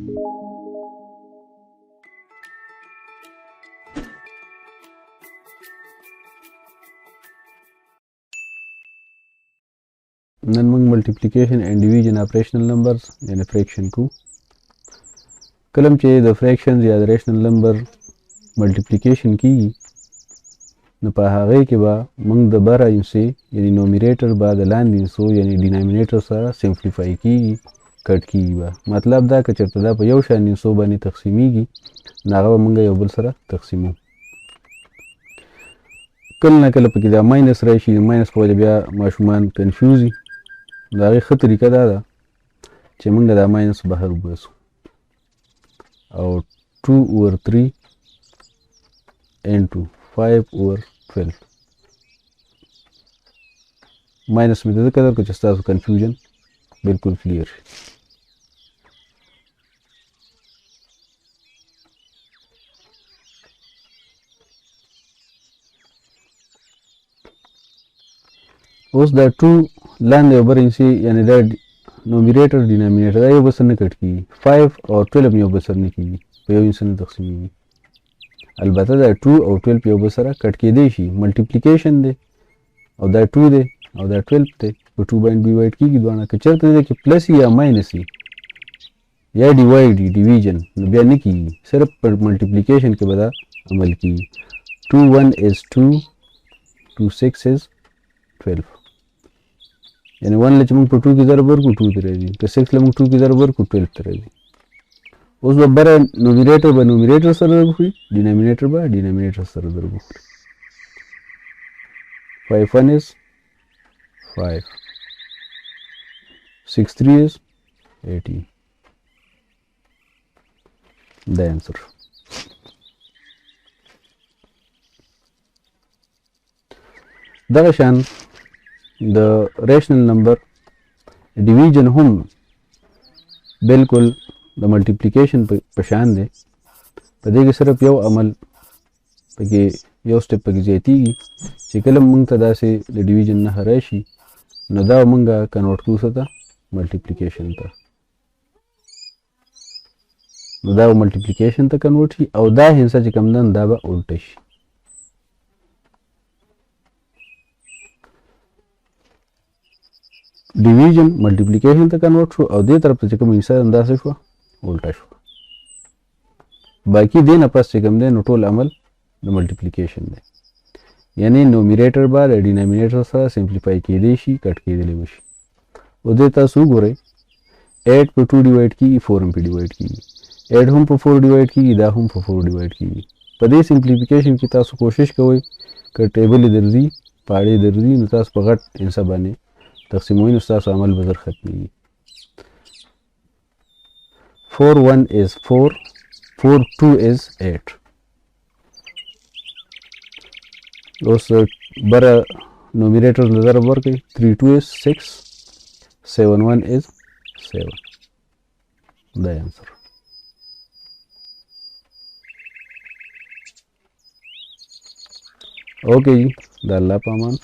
نن موږ ملټیپلیکیشن اینڈ ډیویژن اپریشنل نمبرز یعنی فریکشن کو. کله چې د فریکشنز یا د ریشنل نمبر ملټیپلیکیشن کیږي نو په هغې کې به موږ د بره انسې یعنی نومیریټر به د لاندې انسو یعنی ډینامینیټر سره سمپلیفای کیږي، کټ کیږي به. مطلب دا که چېرته دا په یو شان انسو باندې تقسیمیږي نو هغه به موږ یو بل سره تقسیمو. کله نه کله پکې دا ماینس راشي، ماینس په وجه بیا ماشومان کنفیوز وي. د هغې ښه طریقه دا ده چې موږ دا ماینس بهر وباسو او 2/3 into 5/12 ماینس مې د ځکه درکړو چې ستاسو کنفیوژن بالکل کلیر شي. اوس دا 2 لاندې او بر انسي یعنی دا نومیریټر ډینامینیټر دا یو بل سره نه کټ کېږي. 5 او 12 یو بل سره نه کېږي، په یو انسي نه تقسیمیږي. البته دا 2 او 12 یو بل سره کټ کېدی شي، ملټیپلیکیشن دی او دا 2 دی او دا 12 دی، په 2 باندې ډیوایډ کېږي دواړه. که چېرته دی کې پلس یا ماینس وي یا ډیوایډ وي ډیویژن نو بیا نه کېږي، صرف په ملټیپلیکیشن کې به دا عمل کېږي. 2 1 is 2 2 6 is 12 یعنی 1 له چې موږ په 2 کې ضرب ورکړو 2 ته راځي، که 6 له موږ 2 کې ضرب ورکړو 12 ته راځي. اوس به بره نومیریټر به نومیریټر سره ضرب وکړي، ډینامینیټر به ډینامینیټر سره ضرب وکړي. 5 1 is 5 6 3 is 18 the answer. دغه شان د ریشنل نمبر ډیویژن هم بالکل د ملټیپلیکیشن په شان دی. په دې کې صرف یو عمل پکې یو سټپ پکې زیاتېږي چې کله موږ ته داسې د ډیویژن نښه راشي نو دا موږ کنورټ کړو څه ته ملټیپلیکیشن ته، نو دا ملټیپلیکیشن ته کنورټ شي او دا هندسه چې کوم ده دا به الټه شي. ډیویژن ملټیپلیکیشن ته کنورټ شو او دې طرف ته چې کوم هندسه انداسه شوه الټه شوه. باقي دې نه پس چې کوم دی نو ټول عمل د ملټیپلیکیشن دی، یعنی نومیریټر به د ډینامینیټر سره سمپلیفای کېدی شي، کټ کېدلی وشي. او دې تاسو وګورئ 8 په 2 ډیوایډ کېږي، 4 هم پې ډیوایډ کېږي، 8 هم په 4 ډیوایډ کېږي، دا هم په 4 ډیوایډ کېږي. په دې سمپلیفیکیشن کې تاسو کوشش کوئ که ټیبل یې درځي، پاړې درځي نو تاسو په غټ هندسه باندې تقسیموي نو ستاسو عمل به زر ختمېږي. 4 1 is 4 4 2 is 8. اوس بره نومیریټر له ضرب ورکړئ 3 2 is 6 7 1 is 7 دا انسر. اوکے جی، دا الله په امان.